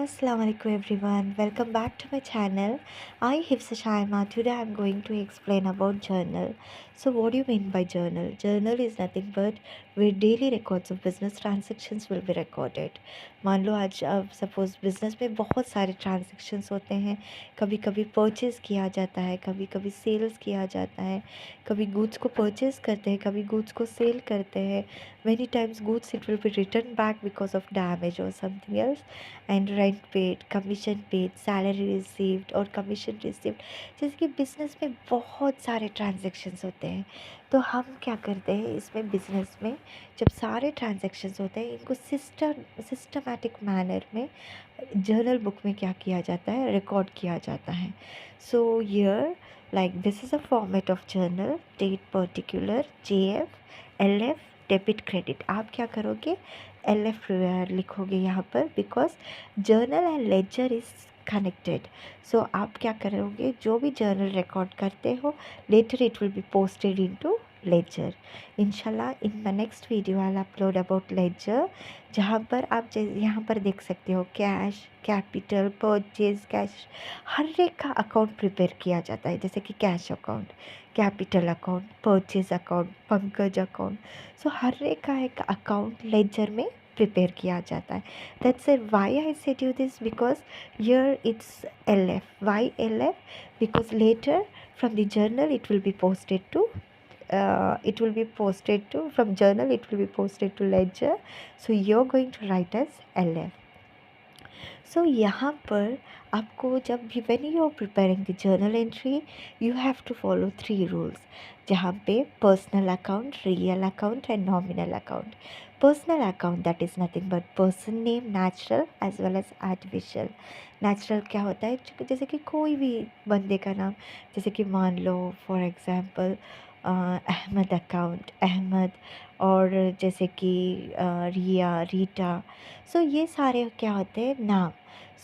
Assalamualaikum everyone. Welcome back to my channel. I Hifsa Shaima. Today I'm going to explain about journal. So what do you mean by journal? Journal is nothing but where daily records of business transactions will be recorded. मान लो आज अब suppose business में बहुत सारे transactions होते हैं. कभी कभी परचेज़ किया जाता है, कभी कभी सेल्स किया जाता है, कभी गुड्स को परचेज़ करते हैं, कभी गुड्स को सेल करते हैं. Many times goods it will be returned back because of damage or something else. And rent paid, commission paid, salary received और कमीशन रिसीव्ड. जैसे कि बिज़नेस में बहुत सारे ट्रांजेक्शन्स होते हैं. तो हम क्या करते हैं इसमें बिज़नेस में, जब सारे ट्रांजेक्शन्स होते हैं इनको सिस्टमैटिक मैनर में जर्नल बुक में क्या किया जाता है, रिकॉर्ड किया जाता है. So here like this is a format of journal. Date particular, JF, LF, debit credit. आप क्या करोगे, LF लिखोगे यहाँ पर, because journal and ledger is connected. So आप क्या करोगे, जो भी जर्नल रिकॉर्ड करते हो later it will be posted into ledger. इंशाल्लाह in my next video I upload about ledger, जहाँ पर आप यहाँ पर देख सकते हो कैश, कैपिटल, परचेज, कैश, हर एक का अकाउंट प्रिपेयर किया जाता है. जैसे कि cash account, capital account, purchase account, Pankaj account. So हर एक का एक अकाउंट लेजर में प्रिपेयर किया जाता है. That's it why I said you this, because here it's LF. Why LF? Because later from the journal it will be posted to from journal it will be posted to ledger. So you're going to write as LF. So यहाँ पर आपको जब भी when you are preparing the journal entry you have to follow 3 rules, जहाँ पे personal account, real account and nominal account. Personal account that is nothing but person name, natural as well as artificial. Natural क्या होता है, जैसे कि कोई भी बंदे का नाम, जैसे कि मान लो for example Ahmed account, Ahmed. और जैसे कि रिया, रीटा. सो ये सारे क्या होते हैं, नाम.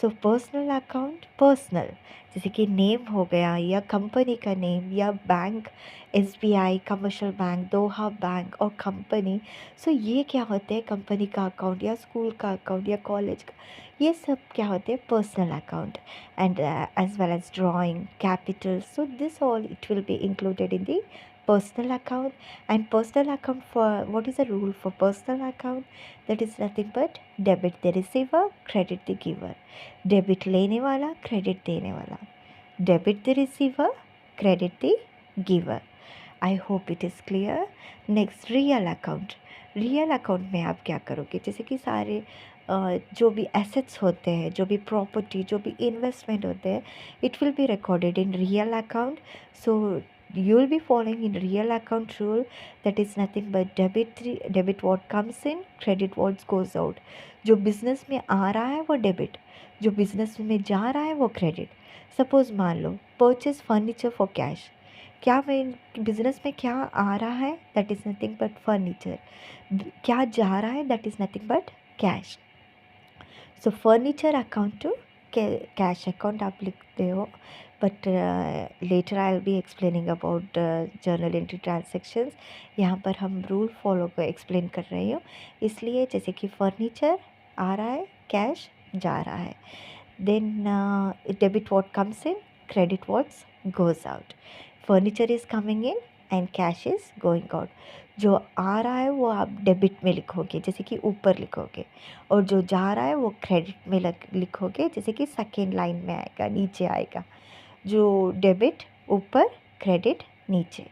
सो पर्सनल अकाउंट, पर्सनल, जैसे कि नेम हो गया या कंपनी का नेम या बैंक, SBI, कमर्शियल बैंक, दोहा बैंक और कंपनी. सो ये क्या होते हैं, कंपनी का अकाउंट या स्कूल का अकाउंट या कॉलेज का. ये सब क्या होते हैं, personal account. And as well as drawing, capital. So this all it will be included in the personal account. And personal account, for what is the rule for personal account, that is nothing but debit the receiver, credit the giver. Debit लेने वाला, credit देने वाला. Debit the receiver, credit the giver. I hope it is clear. Next, real account. Real account में आप क्या करोगे, जैसे कि सारे जो भी एसेट्स होते हैं, जो भी प्रॉपर्टी, जो भी इन्वेस्टमेंट होते हैं, it will be recorded in real account. So you will be following in real account rule, that is nothing but debit what comes in, credit what goes out. जो business में आ रहा है वो डेबिट, जो business में जा रहा है वो क्रेडिट. सपोज मान लो परचेज फर्नीचर फॉर कैश. क्या मैं बिजनेस में क्या आ रहा है, that is nothing but furniture. क्या जा रहा है, that is nothing but cash. So furniture account to cash account आप लिखते हो. But later I will be explaining about journal entry transactions. यहाँ पर हम रूल फॉलो को एक्सप्लेन कर रहे हो, इसलिए जैसे कि फर्नीचर आ रहा है, कैश जा रहा है. Then debit what comes in, credit what's goes out. Furniture is coming in and cash is going out. जो आ रहा है वो आप डेबिट में लिखोगे, जैसे कि ऊपर लिखोगे, और जो जा रहा है वो क्रेडिट में लिखोगे, जैसे कि सेकेंड लाइन में आएगा, नीचे आएगा. जो डेबिट ऊपर, क्रेडिट नीचे.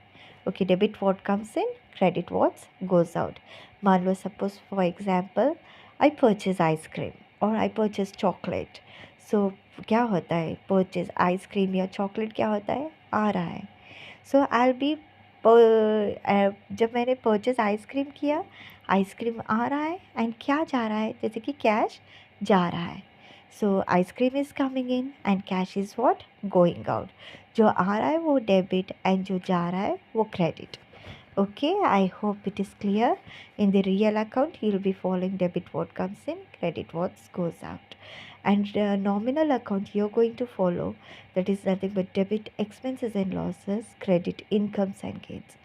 Okay, debit what comes in, credit what's goes out. मान लो suppose for example I purchase ice cream और आई परचेज चॉकलेट. सो क्या होता है, परचेज आइसक्रीम या चॉकलेट क्या होता है, आ रहा है. सो आई बी जब मैंने परचेज आइसक्रीम किया, आइसक्रीम आ रहा है एंड क्या जा रहा है, जैसे कि कैश जा रहा है. सो ice cream is coming in and cash is what going out. जो आ रहा है वो डेबिट एंड जो जा रहा है वो credit. Okay, I hope it is clear. In the real account, you'll be following debit what comes in, credit what goes out. And nominal account, you're going to follow, that is nothing but debit expenses and losses, credit incomes and gains.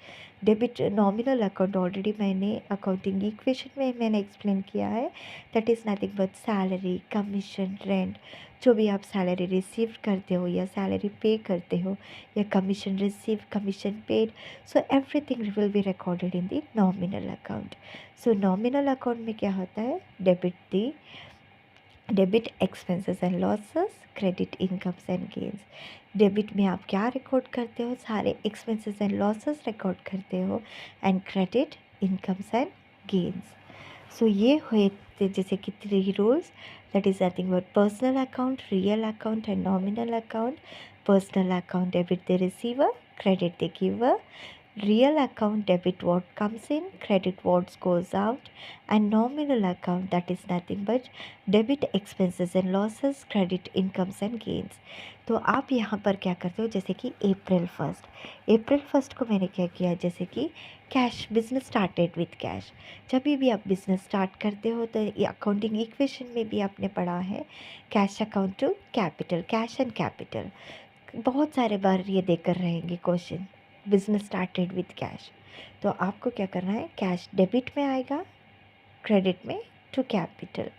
Debit nominal account already मैंने accounting equation में मैंने explain किया है, that is nothing but salary, commission, rent, जो भी आप salary receive करते हो या सैलरी पे करते हो या commission receive, commission paid, so everything will be recorded in the nominal account. So nominal account में क्या होता है, debit expenses and losses, credit incomes and gains. Debit में आप क्या रिकॉर्ड करते हो, सारे एक्सपेंसेस एंड लॉसेस रिकॉर्ड करते हो, and credit incomes and gains. So ये हुए जैसे कि 3 rules, that is nothing but personal account, real account and nominal account. Personal account debit the receiver, credit the giver. Real account debit what comes in, credit what goes out, and nominal account that is nothing but debit expenses and losses, credit incomes and gains. तो आप यहाँ पर क्या करते हो, जैसे कि अप्रैल 1 को मैंने क्या किया, जैसे कि cash, business started with cash. जब भी आप बिजनेस स्टार्ट करते हो तो ये अकाउंटिंग इक्वेशन में भी आपने पढ़ा है, cash account to capital, cash and capital. बहुत सारे बार ये देकर रहेंगे question, business started with cash. तो आपको क्या करना है, कैश डेबिट में आएगा, क्रेडिट में टू कैपिटल,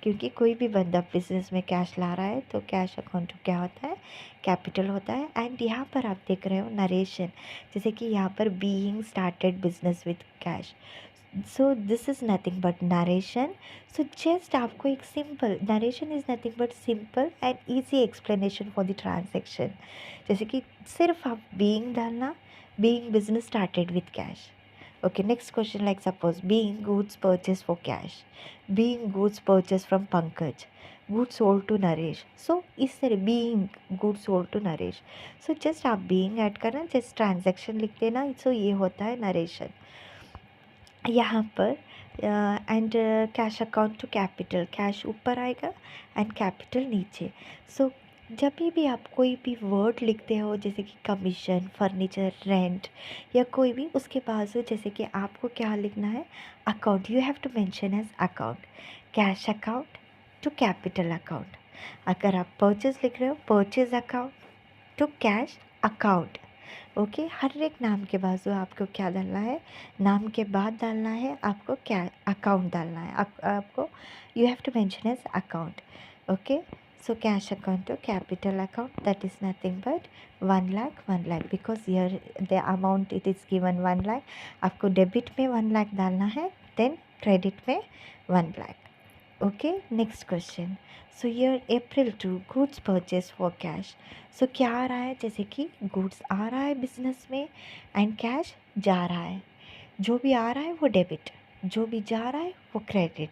क्योंकि कोई भी बंदा बिजनेस में कैश ला रहा है तो कैश अकाउंट क्या होता है, कैपिटल होता है. एंड यहाँ पर आप देख रहे हो नरेशन, जैसे कि यहाँ पर being started business with cash. So this is nothing but narration. So just आपको एक simple narration is nothing but simple and easy explanation for the transaction. जैसे कि सिर्फ आप बीइंग डालना, being business started with cash. Okay, next question, like suppose being goods purchased for cash, being goods purchased from Pankaj, goods sold to Naresh. So इस तरह being goods sold to Naresh. So just आप being add करना, just transaction लिख देना. So ये होता है narration. यहाँ पर and cash account to capital, cash ऊपर आएगा एंड कैपिटल नीचे. सो जब भी आप कोई भी वर्ड लिखते हो, जैसे कि कमीशन, फर्नीचर, रेंट या कोई भी, उसके बाजू जैसे कि आपको क्या लिखना है, account. You have to mention as account, cash account to capital account. अगर आप परचेज लिख रहे हो, purchase account to cash account. Okay, हर एक नाम के बाजू आपको क्या डालना है, नाम के बाद डालना है आपको, क्या अकाउंट डालना है आपको. You have to mention as account. Okay, so cash account to capital account, that is nothing but 1 lakh, because here the amount it is given 1 lakh. आपको डेबिट में 1 लाख डालना है, देन क्रेडिट में 1 lakh. Okay, next question. So year April 2 goods purchase for cash. So क्या आ रहा है, जैसे कि गुड्स आ रहा है बिजनेस में एंड कैश जा रहा है. जो भी आ रहा है वो डेबिट, जो भी जा रहा है वो क्रेडिट.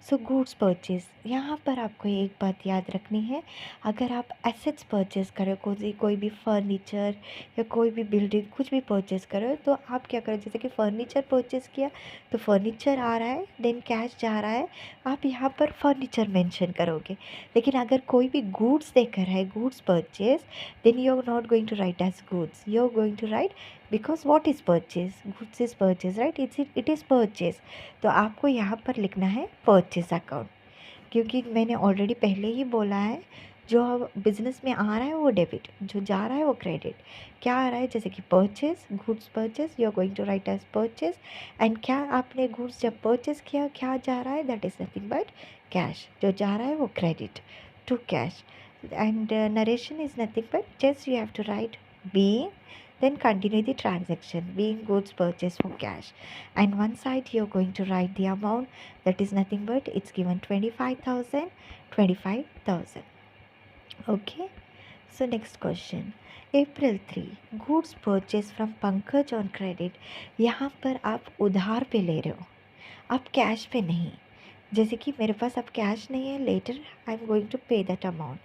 सो गुड्स परचेज, यहाँ पर आपको एक बात याद रखनी है, अगर आप एसेट्स परचेज करो, कोई भी फर्नीचर या कोई भी बिल्डिंग कुछ भी परचेज करो, तो आप क्या करो, जैसे कि फर्नीचर परचेज किया तो फर्नीचर आ रहा है, देन कैश जा रहा है, आप यहाँ पर फर्नीचर मेंशन करोगे. लेकिन अगर कोई भी गुड्स देकर है, goods purchase, then you are not going to write as goods, you are going to write, because what is purchase, goods is purchase, right, it is purchase. तो आपको यहाँ पर लिखना है परचेज अकाउंट, क्योंकि मैंने ऑलरेडी पहले ही बोला है, जो बिजनेस में आ रहा है वो डेबिट, जो जा रहा है वो क्रेडिट. क्या आ रहा है, जैसे कि purchase, goods purchase, you are going to write as purchase. And क्या आपने गुड्स जब परचेज किया, क्या जा रहा है, that is nothing but cash, जो जा रहा है वो credit to cash. And narration is nothing but just you have to write being, then continue the transaction, being goods purchased for cash, and one side you're going to write the amount, that is nothing but it's given 25,000. Okay, so next question. April 3 goods purchased from Pankaj on credit. यहाँ पर आप उधार पे ले रहे हो, आप cash पे नहीं. जैसे कि मेरे पास अब कैश नहीं है, later I am going to pay that amount.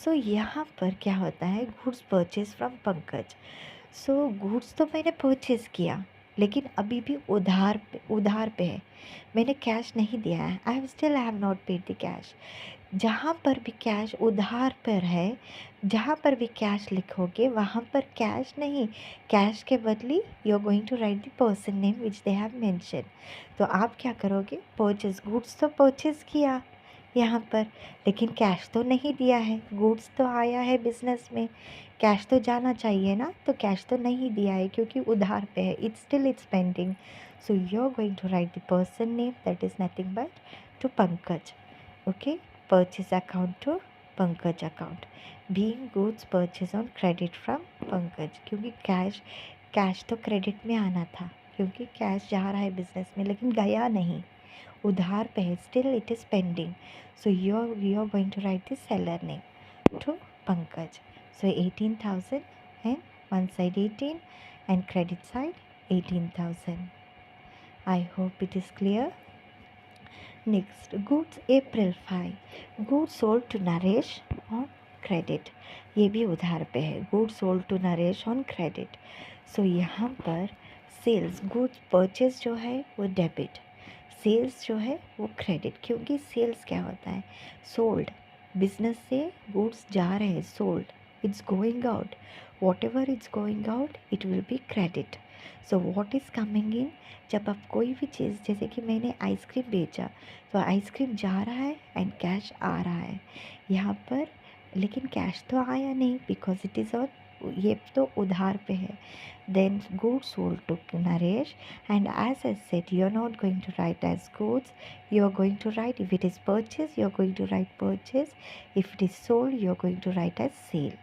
So यहाँ पर क्या होता है, goods purchase from Pankaj. So goods तो मैंने परचेज़ किया, लेकिन अभी भी उधार पे है, मैंने कैश नहीं दिया है. I have not paid the cash. जहाँ पर भी कैश उधार पर है, जहाँ पर भी कैश लिखोगे वहाँ पर कैश नहीं, कैश के बदले you are going to write the person name which they have mention. तो आप क्या करोगे, परचेज, गुड्स तो परचेज़ किया, यहाँ पर। लेकिन कैश तो नहीं दिया है, गुड्स तो आया है बिजनेस में, कैश तो जाना चाहिए ना, तो कैश तो नहीं दिया है क्योंकि उधार पे है, it's still it's pending. So you are going to write the person name, that is nothing but to Pankaj. Okay, purchase account to Pankaj account, being goods purchase on credit from Pankaj, क्योंकि कैश तो क्रेडिट में आना था, क्योंकि cash जा रहा है business में लेकिन गया नहीं, उधार पे है, still it is pending. So you are going to write the seller name to Pankaj. So 18,000 and one side 18 and credit side 18,000. I hope it is clear. Next, goods April 5, goods sold to Naresh on credit. ये भी उधार पे है, goods sold to Naresh on credit. So यहाँ पर sales, goods purchase जो है वो डेबिट, सेल्स जो है वो क्रेडिट, क्योंकि सेल्स क्या होता है, सोल्ड, बिजनेस से गुड्स जा रहे हैं, sold, it's going out, what ever its going out it will B credit. So what is coming इन, जब आप कोई भी चीज़, जैसे कि मैंने आइसक्रीम बेचा तो आइसक्रीम जा रहा है एंड कैश आ रहा है यहाँ पर, लेकिन कैश तो आया नहीं बिकॉज इट इज़ ऑन, ये तो उधार पे है। Then goods sold to Naresh, and as I said, you are not going to write as goods, you are going to write, if it is purchase you are going to write purchase, if it is sold you are going to write as sale.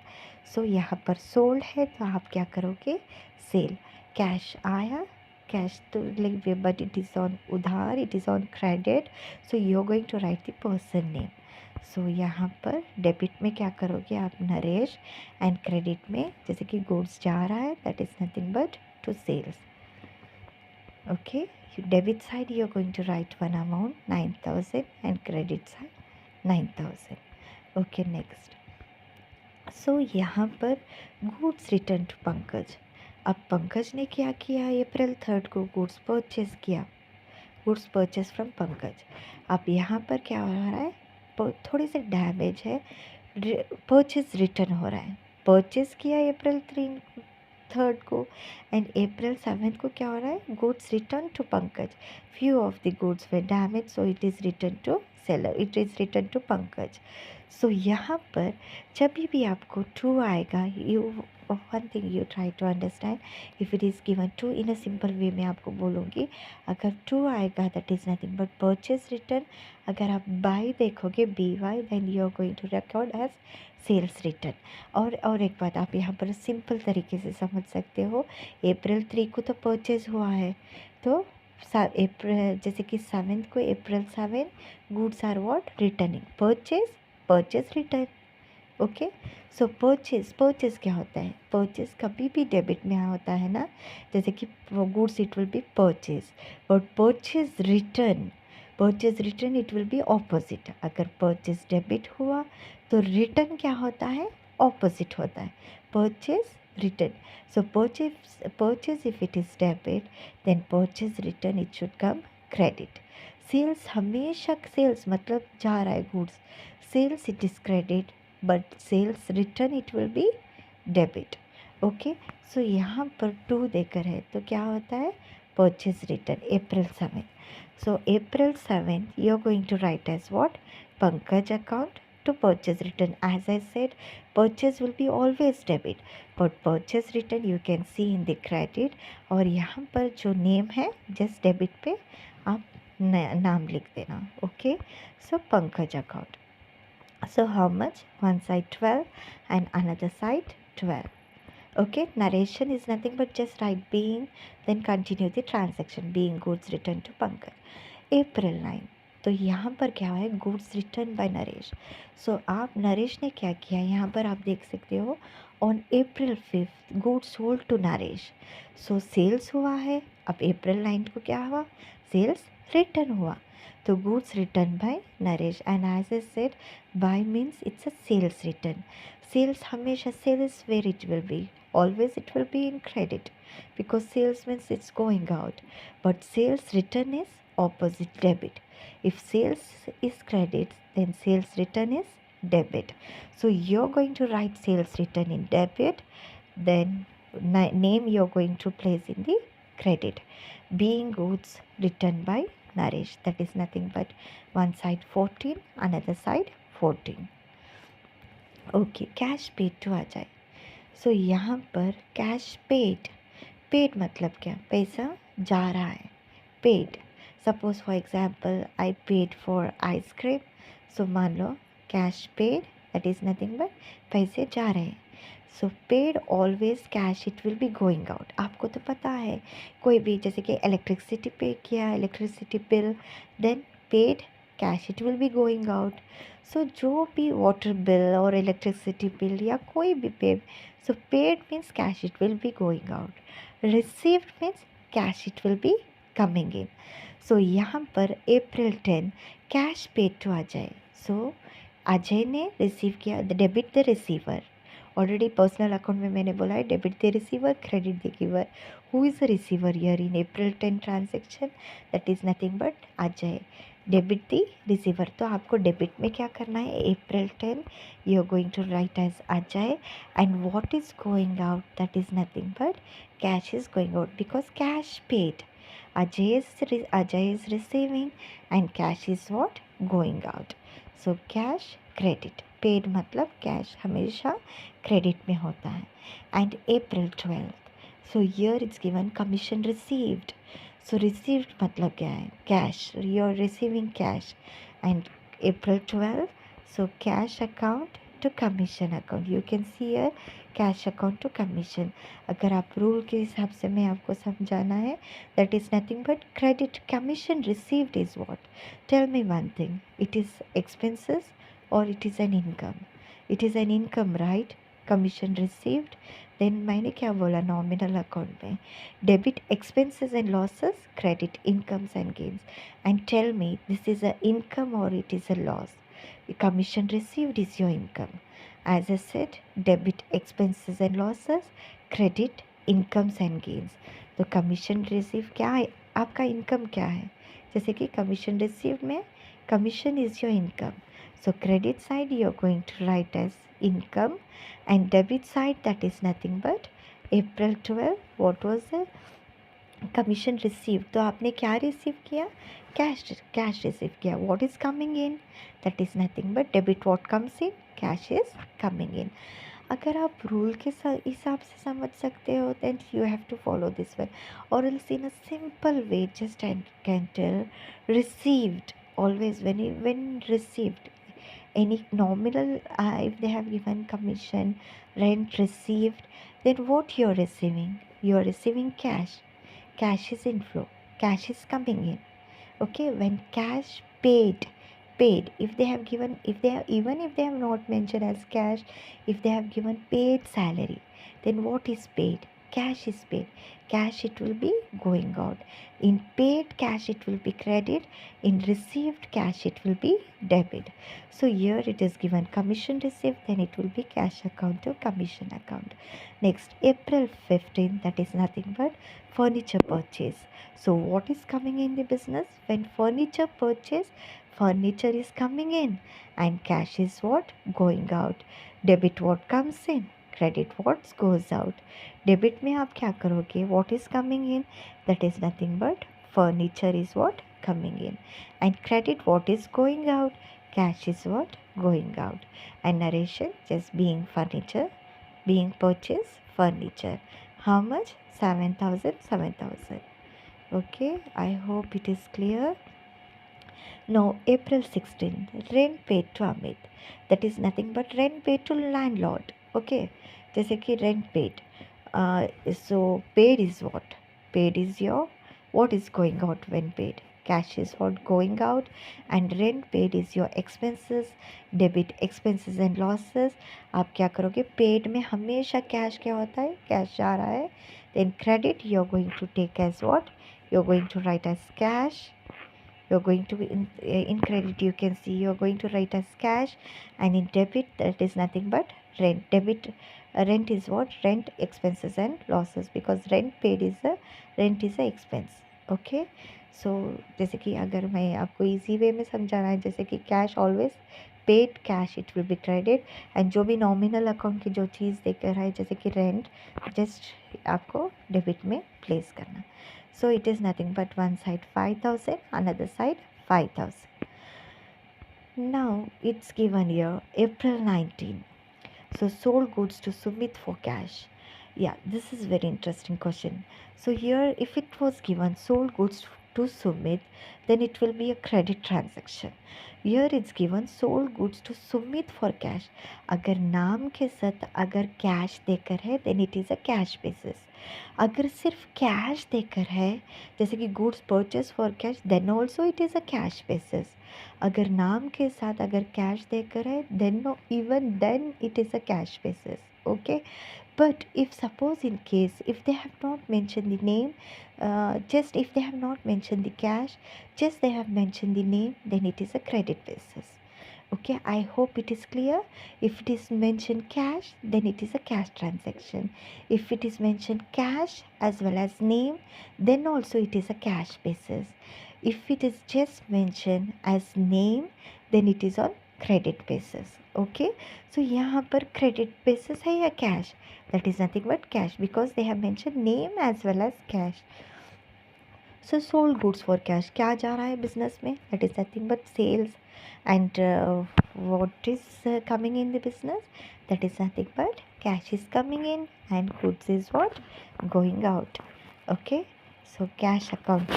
So यहाँ पर sold है तो आप क्या करोगे, sale, cash आया, cash तो like but it is on उधार, it is on credit, so you are going to write the person name. सो यहाँ पर डेबिट में क्या करोगे आप, नरेश, एंड क्रेडिट में जैसे कि गुड्स जा रहा है that is nothing but to sales. Okay, debit side you are going to write one amount 9,000 and credit side 9,000। Okay, next, so यहाँ पर गुड्स रिटर्न टू पंकज। अब पंकज ने क्या किया, अप्रैल 3 को गुड्स परचेज किया, गुड्स परचेज फ्रॉम पंकज। अब यहाँ पर क्या हो रहा है, थोड़ी सी डैमेज है, परचेज रिटर्न हो रहा है, परचेज किया अप्रैल 3 को एंड अप्रैल 7 को क्या हो रहा है, goods return to Pankaj, few of the goods were damage so it is return to seller, it is return to Pankaj. So यहाँ पर जब भी आपको ट्रू आएगा, you one thing you try to understand, if it is given true in a simple way में आपको बोलूँगी, अगर ट्रू आएगा that is nothing but purchase return, अगर आप बाई देखोगे BY then you are going to record as sales return. और एक बात आप यहाँ पर सिंपल तरीके से समझ सकते हो, अप्रैल 3 को तो परचेज हुआ है, तो अप्रैल जैसे कि 7 को, April 7 goods are what, returning, purchase return. Okay, so purchase क्या होता है, परचेज कभी भी डेबिट में होता है ना, जैसे कि goods it will be purchase, और purchase return it will be opposite. अगर परचेज डेबिट हुआ तो रिटर्न क्या होता है, ऑपोजिट होता है, purchase return. So purchase if it is debit then purchase return it should come credit. Sales हमेशा, सेल्स मतलब जा रहा है goods, sales it is credit but sales return it will be debit. Okay, so यहाँ पर 2 देकर है तो क्या होता है, purchase return April 7। So April 7 you are going to write as what, Pankaj account to purchase return. As I said, purchase will be always debit but purchase return you can see in the credit, और यहाँ पर जो name है just debit पे आप नाम लिख देना। Okay, so Pankaj account, so how much, one side 12 and another side 12. Okay, narration is nothing but just write being, then continue the transaction, being goods returned to Pankaj April 9। तो यहाँ पर क्या है, गुड्स रिटर्न बाय नरेश। सो आप, नरेश ने क्या किया यहाँ पर आप देख सकते हो, on April 5 goods sold to Naresh. So sales हुआ है, अब अप्रैल 9 को क्या हुआ, सेल्स रिटर्न हुआ, तो goods return by Naresh. And as a said, by means it's a sales return, sales हमेशा, sales where it will be, always it will be in credit because sales means it's going out, but sales return is opposite, debit. If sales is credit then sales return is debit. So you're going to write sales return in debit, then name you're going to place in the credit, being goods returned by Naresh. That is nothing but one side 14, another side 14. Okay, cash paid to आ जाए. So यहाँ पर cash paid, paid मतलब क्या, पैसा जा रहा है, paid. Suppose for example I paid for ice cream. So मान लो cash paid, that is nothing but पैसे जा रहे हैं. So paid always cash, it will be going out. आपको तो पता है, कोई भी जैसे कि इलेक्ट्रिसिटी पे किया, electricity bill, then paid cash, it will be going out. So जो भी वाटर बिल और इलेक्ट्रिसिटी बिल या कोई भी pay, so paid means cash, it will be going out. Received means cash, it will be coming in. So यहाँ पर April 10 cash paid to Ajay. So Ajay ने receive किया, the debit the receiver. Already personal account में मैंने बोला है debit the receiver, credit the giver. Who is the receiver here in April 10 transaction? That is nothing but Ajay. Debit the receiver, तो आपको debit में क्या करना है, April 10 you are going to write as Ajay. And what is going out, that is nothing but cash is going out because cash paid. Ajay is receiving and cash is what, going out. So cash credit, paid मतलब cash हमेशा credit में होता है. And April 12, so here it's given commission received. So received मतलब क्या है, cash, you are receiving cash. and April 12, so cash account to commission account, you can see here cash account to commission. अगर आप rule के हिसाब से मैं आपको समझाना है, that is nothing but credit. Commission received is what, tell me one thing, it is expenses और it is an income? It is an income right. Commission received, then मैंने क्या बोला, नॉमिनल अकाउंट में debit expenses and losses, credit incomes and gains. And tell me this is a income और it is a loss. Commission received is your income. As I said, debit expenses and losses, credit incomes and gains. तो commission receive क्या है, आपका income क्या है, जैसे कि commission receive में commission is your income. So credit side you are going to write as income and debit side that is nothing but April 12 what was the commission receive. तो आपने क्या रिसीव किया, cash receive किया. What is coming in, that is nothing but debit. What comes in, cash is coming in. अगर आप rule के हिसाब से समझ सकते हो then you have to follow this one, और else in a simple way just I can tell received always. When received any nominal, if they have given commission, rent received, then what you are receiving, you are receiving cash. Cash is inflow, cash is coming in. Okay, when cash paid, if they have given, if they have, even if they have not mentioned as cash, if they have given paid salary, then what is paid, cash is paid. Cash, it will be going out. In paid cash, it will be credit. In received cash, it will be debit. So here it is given commission received, then it will be cash account to commission account. Next, April 15, that is nothing but furniture purchase. So what is coming in the business, when furniture purchase, furniture is coming in and cash is what, going out. Debit what comes in, credit what goes out. Debit में आप क्या करोगे, what is coming in, that is nothing but furniture is what coming in. And credit what is going out, cash is what going out. And narration just being furniture, being purchased furniture. How much, 7,000. Okay, I hope it is clear. Now April 16, rent paid to Amit, that is nothing but rent paid to landlord. Okay, जैसे कि rent paid. So paid is what, paid is your, what is going out when paid, cash is what going out. and rent paid is your expenses, debit expenses and losses. आप क्या करोगे, paid में हमेशा cash क्या होता है, cash जा रहा है. then credit you are going to take as what, you are going to write as cash. you're going to in credit you can see you're going to write as cash. and in debit that is nothing but rent. Debit, rent is what, rent expenses and losses, because rent paid is a, rent is a expense. Okay, so जैसे कि अगर मैं आपको easy way में समझाना है, जैसे कि cash always paid cash it will B credit, and जो भी नॉमिनल अकाउंट की जो चीज़ देकर है जैसे कि रेंट, जस्ट आपको डेबिट में प्लेस करना. सो it is nothing but one side 5,000, another side 5,000. Now it's given here April 19. So sold goods to Sumit for cash. Yeah, this is very interesting question. So here if it was given sold goods to Sumit, then it will be a credit transaction. Here it's given sold goods to Sumit for cash. अगर नाम के साथ अगर cash देकर है then it is a cash basis. अगर सिर्फ cash देकर है जैसे कि goods purchase for cash then also it is a cash basis. अगर नाम के साथ अगर कैश देकर है then no even then it is a cash basis. Okay, but if suppose in case if they have not mentioned the name, just if they have not mentioned the cash, just they have mentioned the name, then it is a credit basis. Okay, I hope it is clear. If it is mentioned cash, then it is a cash transaction. If it is mentioned cash as well as name, then also it is a cash basis. If it is just mentioned as name, then it is on credit basis. Okay, so यहाँ पर credit basis है या cash? That is nothing but cash because they have mentioned name as well as cash. So sold goods for cash, क्या जा रहा है business में? That is nothing but sales. And what is coming in the business? That is nothing but cash is coming in and goods is what? Going out. Okay, so cash account.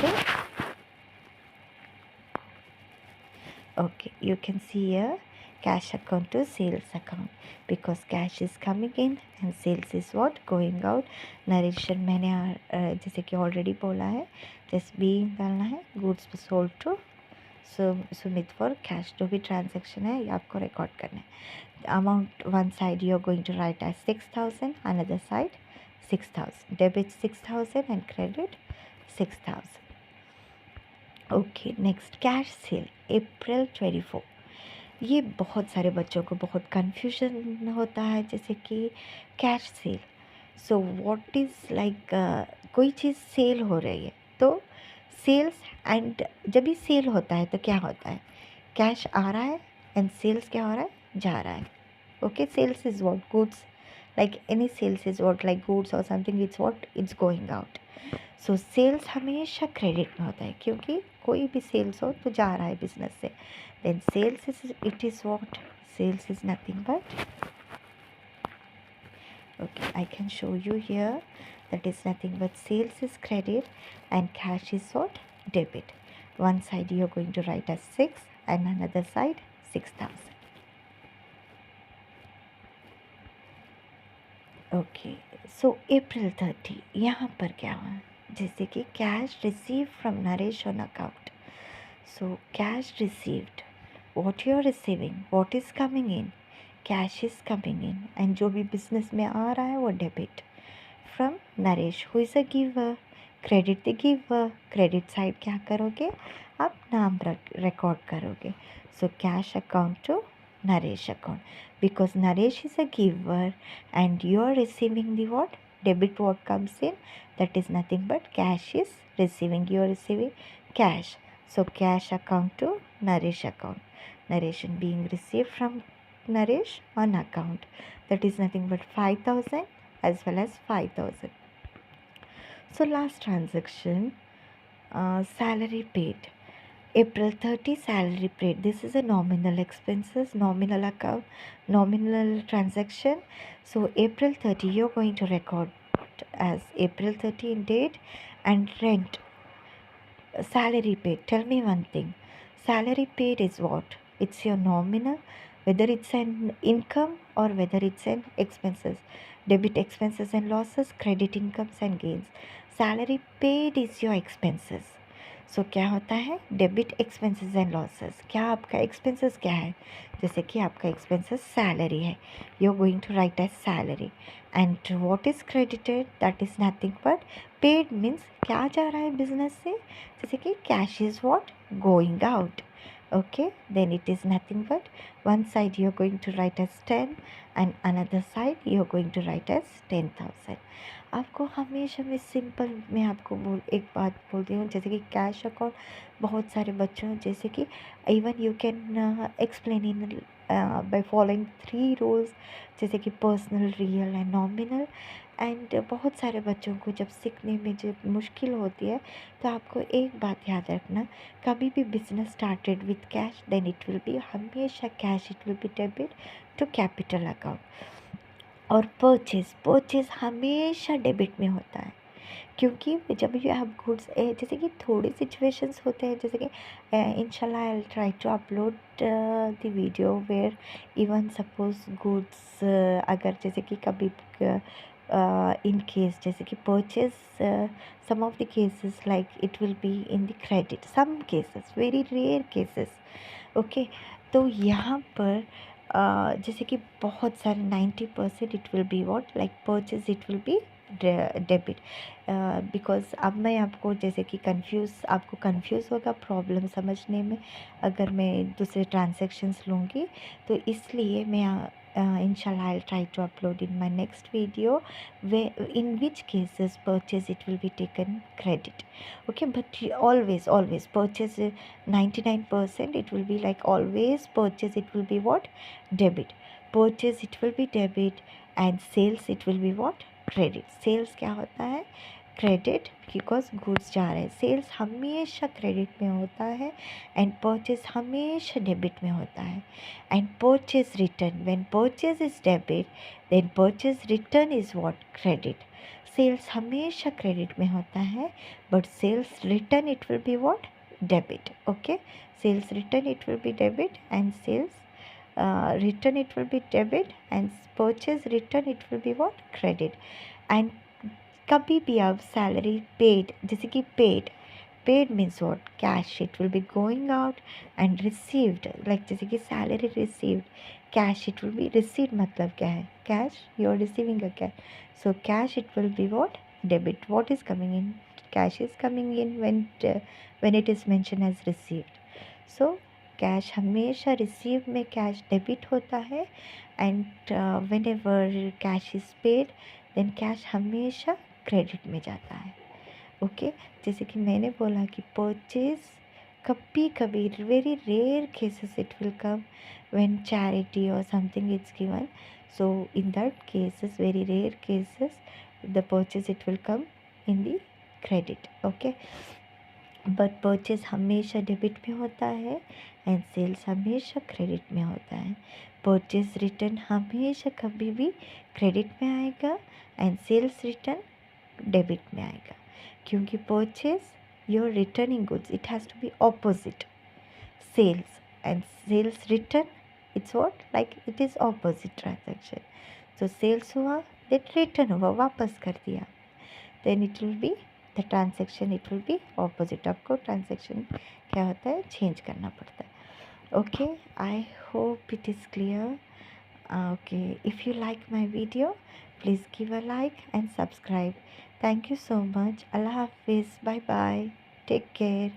Okay, you can see here cash account to sales account because cash is coming in and sales is what? Going out. Narration मैंने जैसे कि already बोला है, just be डालना है. Goods sold to Sumit for cash. जो भी transaction है ये आपको रिकॉर्ड करना है. Amount one side you are going to write as 6,000, another side 6,000. Debit 6,000 and credit 6,000. Okay, next cash sale April 24. ये बहुत सारे बच्चों को बहुत कन्फ्यूजन होता है जैसे कि cash cell. So what is like कोई चीज़ सेल हो रही है तो सेल्स, एंड जब भी सेल होता है तो क्या होता है? कैश आ रहा है एंड सेल्स क्या हो रहा है? जा रहा है. Okay, sales is what? Goods. Like any sales is what? Like goods और something it's what? It's going out. So sales हमेशा क्रेडिट में होता है क्योंकि कोई भी सेल्स हो तो जा रहा है बिजनेस से. Then sales is it is what? Sales is nothing but, okay, I can show you here, that is nothing but sales is credit and cash is what? Debit. One side you are going to write as 6 and another side 6,000. Okay, so April 30 यहाँ पर क्या हुआ? जैसे कि cash receive from Naresh on account. So cash received, what you are receiving, what is coming in? Cash is coming in and जो भी business में आ रहा है वो debit from Naresh who is a giver. Credit the giver. Credit side क्या करोगे? आप नाम रिकॉर्ड करोगे. So cash account to Naresh account because Naresh is a giver and you are receiving the what? Debit what comes in? That is nothing but cash is receiving. You are receiving cash. So cash account to Naresh account. Narration being received from Naresh on account. That is nothing but 5,000 as well as 5,000. So last transaction, salary paid. April 30 salary paid. This is a nominal expenses, nominal account, nominal transaction. So April 30 you're going to record as April 30 in date and rent. Salary paid. Tell me one thing. Salary paid is what? It's your nominal, whether it's an income or whether it's an expenses. Debit expenses and losses, credit incomes and gains. Salary paid is your expenses. So क्या होता है? Debit expenses and losses. क्या आपका expenses क्या है? जैसे कि आपका एक्सपेंसेस सैलरी है, you are going to write as salary. And what is credited? That is nothing but paid. Means क्या जा रहा है बिजनेस से? जैसे कि cash is what? Going out. Okay, then it is nothing but one side you are going to write as 10 and another side you are going to write as 10,000. आपको हमेशा मैं सिंपल मैं आपको एक बात बोलती हूँ जैसे कि कैश अकाउंट बहुत सारे बच्चों जैसे कि even you can explain in by following 3 rules, जैसे कि personal, real and nominal. And बहुत सारे बच्चों को जब सीखने में जब मुश्किल होती है, तो आपको एक बात याद रखना, कभी भी business started with cash, then it will be हमेशा cash, it will be debit to capital account. और परचेज हमेशा डेबिट में होता है, क्योंकि जब यू हैव गुड्स, जैसे कि थोड़े सिचुएशंस होते हैं, जैसे कि इंशाल्लाह I will try to upload the video where even suppose goods, अगर जैसे कि कभी इन केस जैसे कि purchase, some of the cases like it will be in the credit, some cases, very rare cases. Okay, तो यहाँ पर जैसे कि बहुत सारे 90% it will be what like purchase, it will be debit. Because अब मैं आपको जैसे कि आपको कंफ्यूज होगा प्रॉब्लम समझने में, अगर मैं दूसरे ट्रांजैक्शंस लूँगी, तो इसलिए मैं inshallah I'll try to upload in my next video where in which cases purchase it will be taken credit. Okay, but always purchase, 99% it will be like always purchase it will be what, debit. Purchase it will be debit and sales it will be what, credit. Sales क्या होता है, credit, because goods जा रहे हैं। Sales हमेशा credit में होता है एंड परचेज हमेशा डेबिट में होता है। And purchase return, when purchase is debit then purchase return is what, credit. Sales हमेशा क्रेडिट में होता है, but sales return it will be what, debit. Okay, sales return it will be debit and sales return it will be debit and purchase return it will be what, credit. And कभी भी आप salary paid, जैसे कि paid means what, cash, it will be going out and received, like जैसे कि salary received, cash it will be received, मतलब क्या है, cash, you are receiving a cash, so cash it will be what, debit. What is coming in, cash is coming in when it is mentioned as received. So cash हमेशा receive में cash debit होता है and whenever cash is paid then cash हमेशा credit में जाता है। Okay, जैसे कि मैंने बोला कि परचेज कभी कभी, very rare cases it will come when charity और something is given, so in that cases, very rare cases, the purchase it will come in the credit. Okay, but purchase हमेशा debit में होता है and sales हमेशा credit में होता है। Purchase return हमेशा कभी भी क्रेडिट में आएगा एंड सेल्स रिटर्न डेबिट में आएगा, क्योंकि purchase, your returning goods, it has to be opposite sales, and sales return, it's what, like it is opposite transaction. तो सेल्स हुआ, देन रिटर्न हुआ, वापस कर दिया, then it will be the transaction, it will be opposite. आपको transaction क्या होता है, चेंज करना पड़ता है। Okay, I hope it is clear. Okay, if you like my video please give a like and subscribe. Thank you so much. Allah हाफिज़, bye bye, take care.